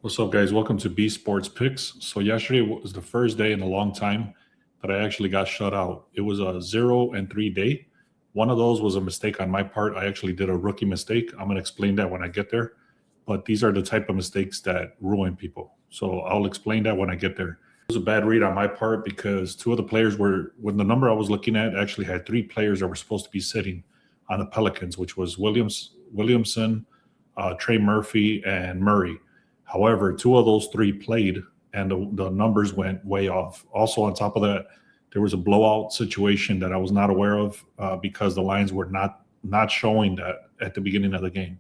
What's up, guys? Welcome to B Sports Picks. So yesterday was the first day in a long time that I actually got shut out. It was a 0-3 day. One of those was a mistake on my part. I actually did a rookie mistake. I'm going to explain that when I get there. But these are the type of mistakes that ruin people. So I'll explain that when I get there. It was a bad read on my part because two of the players when the number I was looking at actually had three players that were supposed to be sitting on the Pelicans, which was Williamson, Trey Murphy, and Murray. However, two of those three played, and the numbers went way off. Also, on top of that, there was a blowout situation that I was not aware of because the lines were not showing that at the beginning of the game.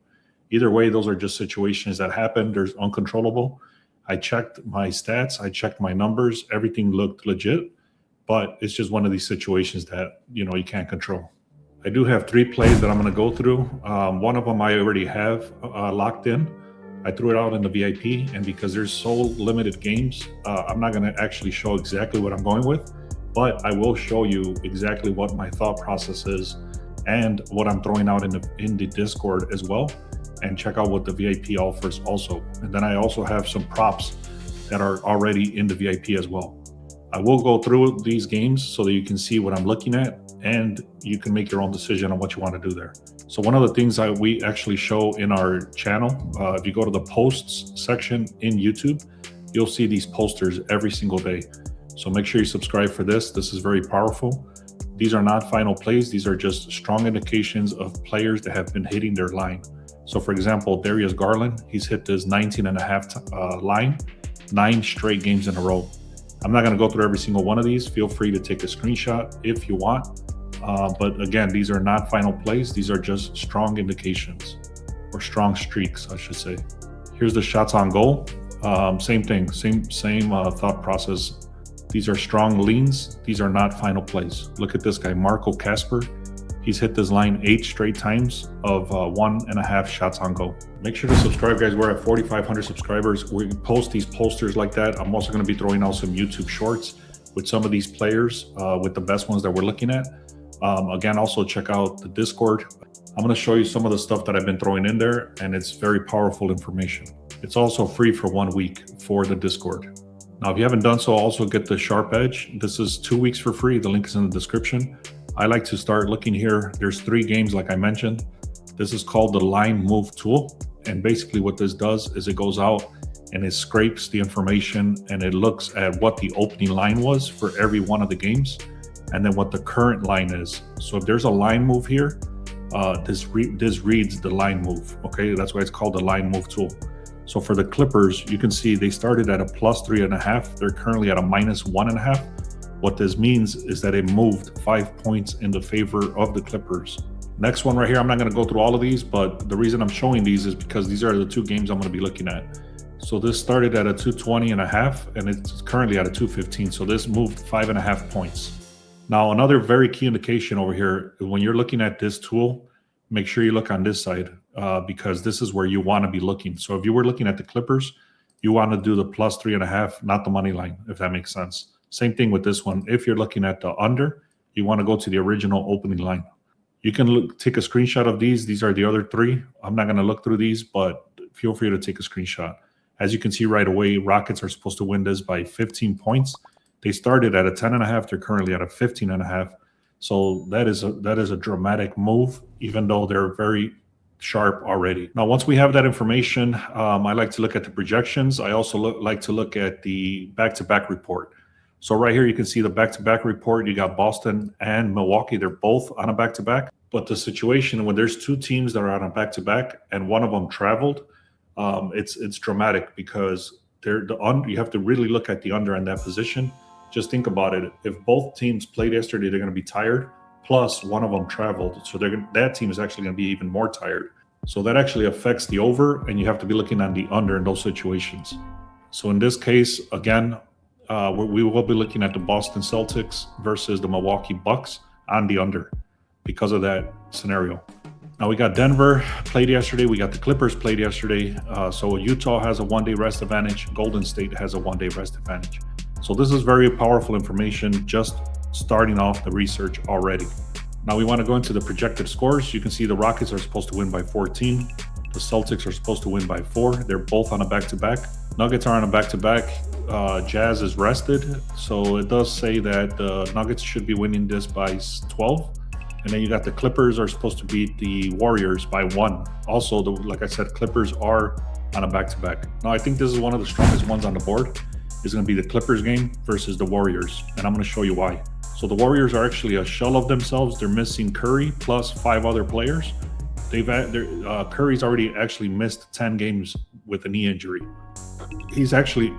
Either way, those are just situations that happen. There's uncontrollable. I checked my stats. I checked my numbers. Everything looked legit, but it's just one of these situations that, you can't control. I do have three plays that I'm going to go through. One of them I already have locked in. I threw it out in the VIP, and because there's so limited games, I'm not going to actually show exactly what I'm going with, but I will show you exactly what my thought process is and what I'm throwing out in the Discord as well, and check out what the VIP offers also. And then I also have some props that are already in the VIP as well. I will go through these games so that you can see what I'm looking at, and you can make your own decision on what you want to do there. So one of the things that we actually show in our channel, if you go to the posts section in YouTube, you'll see these posters every single day. So make sure you subscribe for this. This is very powerful. These are not final plays. These are just strong indications of players that have been hitting their line. So for example, Darius Garland, he's hit this 19.5 line, 9 straight games in a row. I'm not going to go through every single one of these. Feel free to take a screenshot if you want. But again, these are not final plays. These are just strong indications, or strong streaks, I should say. Here's the shots on goal. Same thing, same thought process. These are strong leans. These are not final plays. Look at this guy, Marco Casper. He's hit this line 8 straight times of 1.5 shots on goal. Make sure to subscribe, guys. We're at 4,500 subscribers. We post these posters like that. I'm also going to be throwing out some YouTube shorts with some of these players, with the best ones that we're looking at. Again, also check out the Discord. I'm going to show you some of the stuff that I've been throwing in there, and it's very powerful information. It's also free for 1 week for the Discord. Now, if you haven't done so, also get the SharpEdge. This is 2 weeks for free. The link is in the description. I like to start looking here. There's 3 games, like I mentioned. This is called the line move tool. And basically what this does is it goes out and it scrapes the information, and it looks at what the opening line was for every one of the games, and then what the current line is. So if there's a line move here, this reads the line move. Okay, that's why it's called the line move tool. So for the Clippers, you can see they started at a +3.5. They're currently at a -1.5. What this means is that it moved 5 points in the favor of the Clippers. Next one right here, I'm not going to go through all of these, but the reason I'm showing these is because these are the 2 games I'm going to be looking at. So this started at a 220.5, and it's currently at a 215. So this moved 5.5 points. Now, another very key indication over here, when you're looking at this tool, make sure you look on this side because this is where you want to be looking. So if you were looking at the Clippers, you want to do the +3.5, not the money line, if that makes sense. Same thing with this one. If you're looking at the under, you want to go to the original opening line. You can take a screenshot of these. These are the other 3. I'm not going to look through these, but feel free to take a screenshot. As you can see right away, Rockets are supposed to win this by 15 points. They started at a 10.5. They're currently at a 15.5. So that is a dramatic move, even though they're very sharp already. Now, once we have that information, I like to look at the projections. I also like to look at the back-to-back report. So right here, you can see the back-to-back report. You got Boston and Milwaukee. They're both on a back-to-back. But the situation when there's 2 teams that are on a back-to-back and one of them traveled, it's dramatic because you have to really look at the under in that position. Just think about it. If both teams played yesterday, they're going to be tired. Plus, one of them traveled. So that team is actually going to be even more tired. So that actually affects the over, and you have to be looking on the under in those situations. So in this case, again, we will be looking at the Boston Celtics versus the Milwaukee Bucks on the under because of that scenario. Now we got Denver played yesterday. We got the Clippers played yesterday. So Utah has a 1-day rest advantage. Golden State has a 1-day rest advantage. So this is very powerful information, just starting off the research already. Now we want to go into the projected scores. You can see the Rockets are supposed to win by 14. The Celtics are supposed to win by 4. They're both on a back-to-back. Nuggets are on a back-to-back. Jazz is rested, so it does say that the Nuggets should be winning this by 12. And then you got the Clippers are supposed to beat the Warriors by 1. Also, like I said, Clippers are on a back-to-back. Now, I think this is one of the strongest ones on the board. It's going to be the Clippers game versus the Warriors, and I'm going to show you why. So the Warriors are actually a shell of themselves. They're missing Curry plus 5 other players. Curry's already actually missed 10 games with a knee injury. He's actually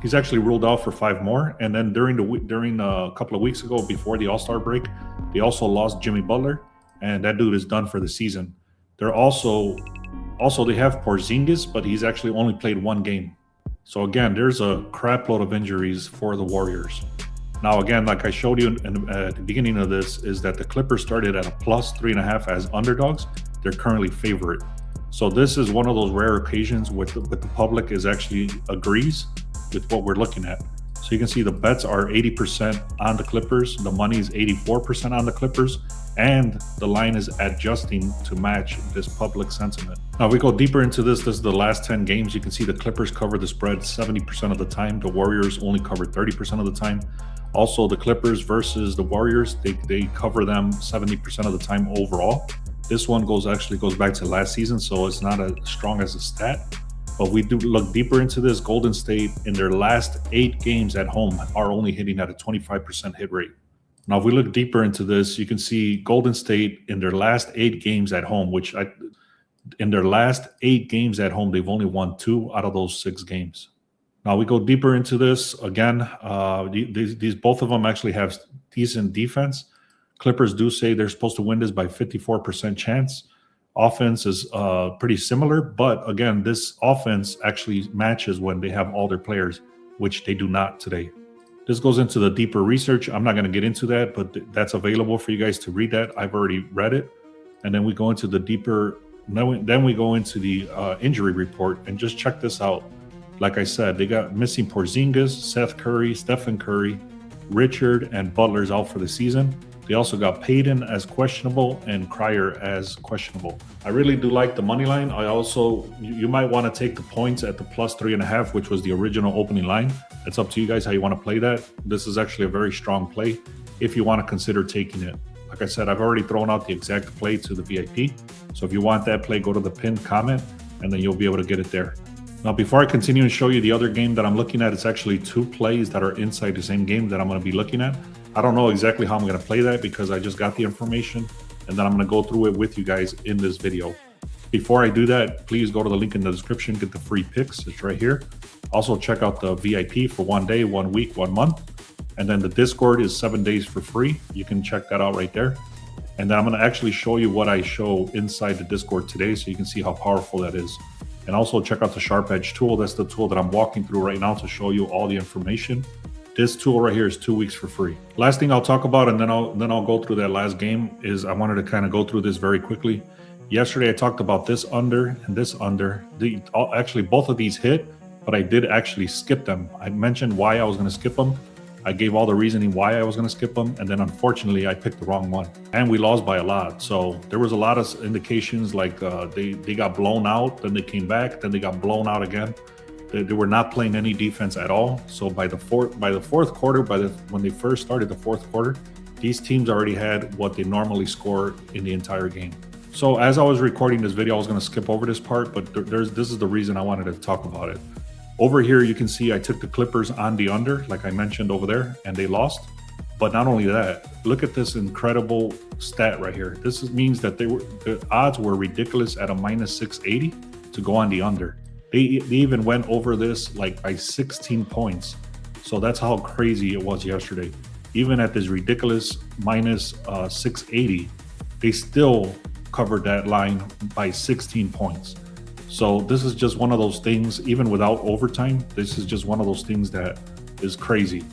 ruled out for 5 more. And then during a couple of weeks ago, before the All-Star break, they also lost Jimmy Butler, and that dude is done for the season. They're also they have Porzingis, but he's actually only played 1 game. So again, there's a crap load of injuries for the Warriors. Now again, like I showed you at the beginning of this, is that the Clippers started at a plus 3.5 as underdogs. They're currently favorite. So this is one of those rare occasions with the public is actually agrees with what we're looking at. So you can see the bets are 80% on the Clippers. The money is 84% on the Clippers. And the line is adjusting to match this public sentiment. Now, if we go deeper into this is the last 10 games. You can see the Clippers cover the spread 70% of the time. The Warriors only cover 30% of the time. Also, the Clippers versus the Warriors, they cover them 70% of the time overall. This one goes back to last season, so it's not as strong as a stat. But we do look deeper into this. Golden State, in their last 8 games at home, are only hitting at a 25% hit rate. Now, if we look deeper into this, you can see Golden State in their last 8 games at home, they've only won 2 out of those 6 games. Now we go deeper into this again. These both of them actually have decent defense. Clippers do say they're supposed to win this by 54% chance. Offense is pretty similar, but again, this offense actually matches when they have all their players, which they do not today. This goes into the deeper research. I'm not going to get into that, but that's available for you guys to read that. I've already read it. And then we go into the deeper, then we go into the injury report and just check this out. Like I said, they got missing Porzingis, Seth Curry, Stephen Curry, Richard, and Butler's out for the season. They also got Payton as questionable and Cryer as questionable. I really do like the money line. You might want to take the points at the plus 3.5, which was the original opening line. It's up to you guys how you want to play that. This is actually a very strong play if you want to consider taking it. Like I said, I've already thrown out the exact play to the VIP. So if you want that play, go to the pinned comment and then you'll be able to get it there. Now, before I continue and show you the other game that I'm looking at, it's actually 2 plays that are inside the same game that I'm going to be looking at. I don't know exactly how I'm going to play that because I just got the information and then I'm going to go through it with you guys in this video. Before I do that, please go to the link in the description, get the free picks. It's right here. Also check out the VIP for 1 day, 1 week, 1 month. And then the Discord is 7 days for free. You can check that out right there. And then I'm going to actually show you what I show inside the Discord today so you can see how powerful that is. And also check out the SharpEdge tool. That's the tool that I'm walking through right now to show you all the information. This tool right here is 2 weeks for free. Last thing I'll talk about, and then I'll go through that last game, is I wanted to kind of go through this very quickly. Yesterday I talked about this under and this under. Actually, both of these hit, but I did actually skip them. I mentioned why I was going to skip them. I gave all the reasoning why I was going to skip them, and then unfortunately I picked the wrong one, and we lost by a lot. So there was a lot of indications like they got blown out, then they came back, then they got blown out again. They were not playing any defense at all. So by the fourth quarter, when they first started the fourth quarter, these teams already had what they normally score in the entire game. So as I was recording this video, I was going to skip over this part, but this is the reason I wanted to talk about it. Over here, you can see I took the Clippers on the under, like I mentioned over there, and they lost. But not only that, look at this incredible stat right here. This means that the odds were ridiculous at a minus 680 to go on the under. They even went over this like by 16 points. So that's how crazy it was yesterday. Even at this ridiculous minus 680, they still covered that line by 16 points. So this is just one of those things, even without overtime, this is just one of those things that is crazy.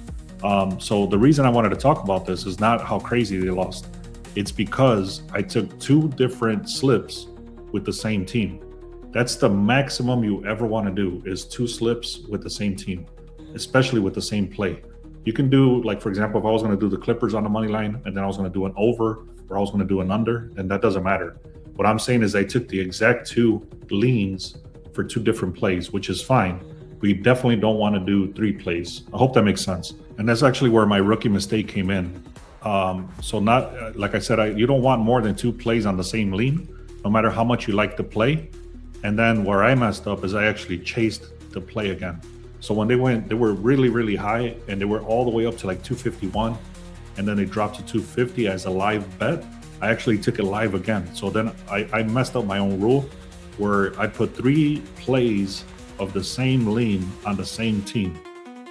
So the reason I wanted to talk about this is not how crazy they lost. It's because I took 2 different slips with the same team. That's the maximum you ever want to do, is 2 slips with the same team, especially with the same play. You can do, like, for example, if I was going to do the Clippers on the money line and then I was going to do an over or I was going to do an under, then that doesn't matter. What I'm saying is I took the exact two leans for two different plays, which is fine. We definitely don't want to do 3 plays. I hope that makes sense. And that's actually where my rookie mistake came in. So not like I said, you don't want more than 2 plays on the same lean, no matter how much you like the play. And then where I messed up is I actually chased the play again. So when they were really, really high, and they were all the way up to like 251, and then they dropped to 250 as a live bet. I actually took it live again. So then I messed up my own rule where I put 3 plays of the same lean on the same team.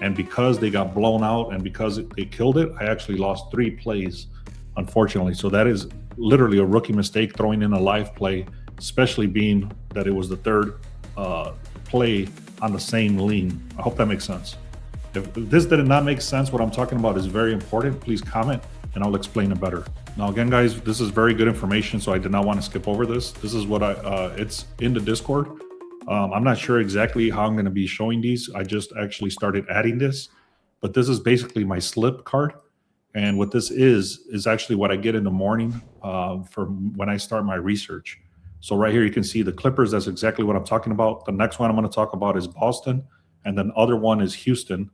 And because they got blown out and because they killed it, I actually lost 3 plays, unfortunately. So that is literally a rookie mistake, throwing in a live play, especially being that it was the 3rd play on the same lean. I hope that makes sense. If this did not make sense, what I'm talking about is very important. Please comment and I'll explain it better. Now, again, guys, this is very good information, so I did not want to skip over this. This is what it's in the Discord. I'm not sure exactly how I'm going to be showing these. I just actually started adding this, but this is basically my slip card. And what this is actually what I get in the morning for when I start my research. So right here, you can see the Clippers. That's exactly what I'm talking about. The next one I'm going to talk about is Boston. And then other one is Houston,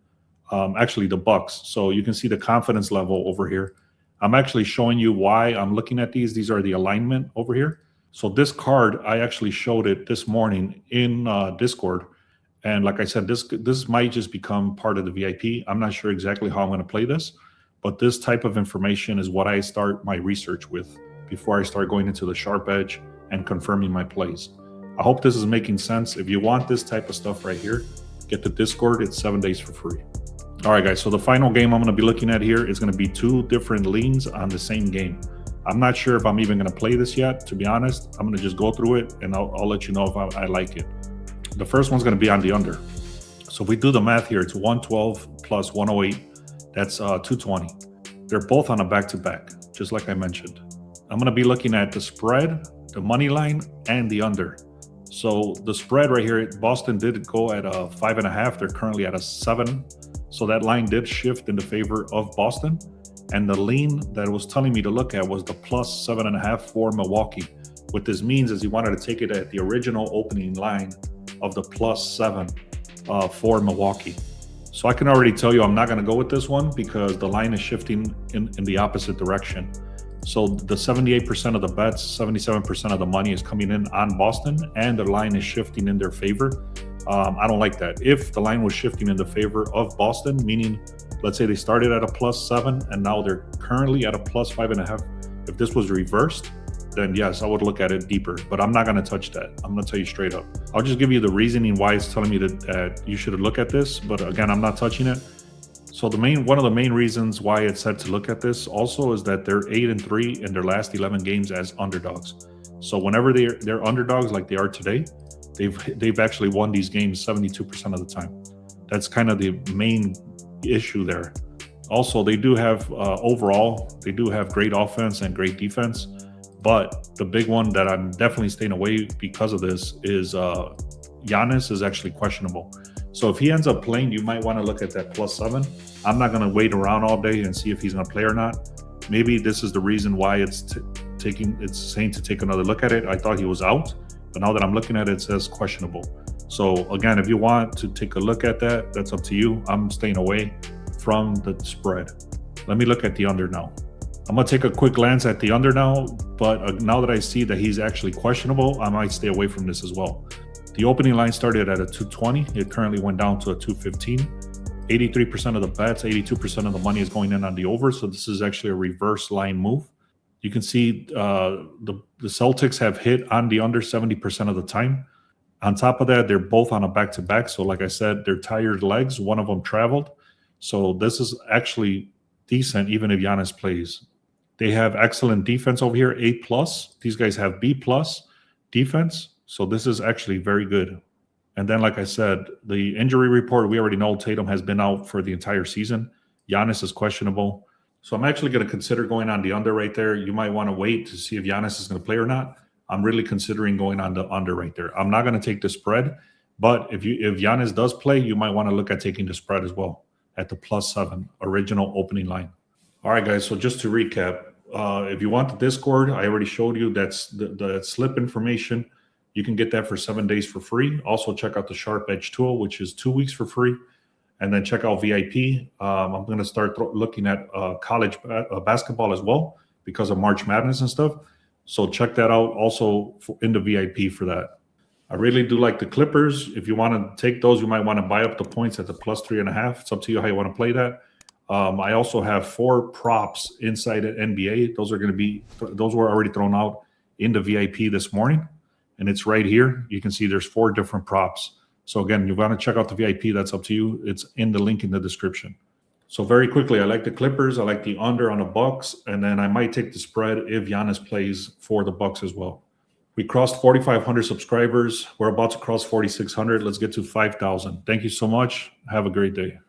actually the Bucks. So you can see the confidence level over here. I'm actually showing you why I'm looking at these. These are the alignment over here. So this card, I actually showed it this morning in Discord. And like I said, this might just become part of the VIP. I'm not sure exactly how I'm going to play this, but this type of information is what I start my research with before I start going into the SharpEdge and confirming my plays. I hope this is making sense. If you want this type of stuff right here, get the Discord. It's 7 days for free. All right, guys. So the final game I'm going to be looking at here is going to be 2 different leans on the same game. I'm not sure if I'm even going to play this yet, to be honest. I'm going to just go through it, and I'll let you know if I like it. The first one's going to be on the under. So if we do the math here, it's 112 plus 108. That's 220. They're both on a back-to-back, just like I mentioned. I'm going to be looking at the spread, the money line, and the under. So the spread right here, Boston did go at a 5.5. They're currently at a 7. So that line did shift in the favor of Boston. And the lean that it was telling me to look at was the plus 7.5 for Milwaukee. What this means is he wanted to take it at the original opening line of the plus 7 for Milwaukee. So I can already tell you I'm not going to go with this one because the line is shifting in the opposite direction. So the 78% of the bets, 77% of the money is coming in on Boston, and the line is shifting in their favor. I don't like that. If the line was shifting in the favor of Boston, meaning let's say they started at a plus 7 and now they're currently at a plus 5.5. If this was reversed, then yes, I would look at it deeper, but I'm not going to touch that. I'm going to tell you straight up. I'll just give you the reasoning why it's telling me that you should look at this, but again, I'm not touching it. So one of the main reasons why it said to look at this also is that they're 8-3 in their last 11 games as underdogs. So whenever they're underdogs like they are today, they've actually won these games 72% of the time. That's kind of the main issue there. Also, they do have overall, they do have great offense and great defense. But the big one that I'm definitely staying away because of this is Giannis is actually questionable. So if he ends up playing, you might want to look at that plus 7. I'm not going to wait around all day and see if he's going to play or not. Maybe this is the reason why it's saying to take another look at it. I thought he was out, but now that I'm looking at it, it says questionable. So again, if you want to take a look at that, that's up to you. I'm staying away from the spread. Let me look at the under now. I'm going to take a quick glance at the under now, but now that I see that he's actually questionable, I might stay away from this as well. The opening line started at a 220. It currently went down to a 215. 83% of the bets, 82% of the money is going in on the over. So this is actually a reverse line move. You can see the Celtics have hit on the under 70% of the time. On top of that, they're both on a back-to-back. So like I said, they're tired legs. One of them traveled. So this is actually decent even if Giannis plays. They have excellent defense over here, A+. These guys have B+ defense. So this is actually very good. And then, like I said, the injury report, we already know Tatum has been out for the entire season. Giannis is questionable. So I'm actually going to consider going on the under right there. You might want to wait to see if Giannis is going to play or not. I'm really considering going on the under right there. I'm not going to take the spread, but if Giannis does play, you might want to look at taking the spread as well at the plus 7 original opening line. All right, guys. So just to recap, If you want the Discord, I already showed you that's the slip information. You can get that for 7 days for free. Also, check out the SharpEdge tool, which is 2 weeks for free. And then check out VIP. I'm going to start looking at college basketball as well because of March Madness and stuff. So check that out also in the VIP for that. I really do like the Clippers. If you want to take those, you might want to buy up the points at the +3.5. It's up to you how you want to play that. I also have 4 props inside at NBA. Those were already thrown out in the VIP this morning, and it's right here. You can see there's 4 different props. So again, you want to check out the VIP. That's up to you. It's in the link in the description. So very quickly, I like the Clippers. I like the under on the Bucks, and then I might take the spread if Giannis plays for the Bucks as well. We crossed 4,500 subscribers. We're about to cross 4,600. Let's get to 5,000. Thank you so much. Have a great day.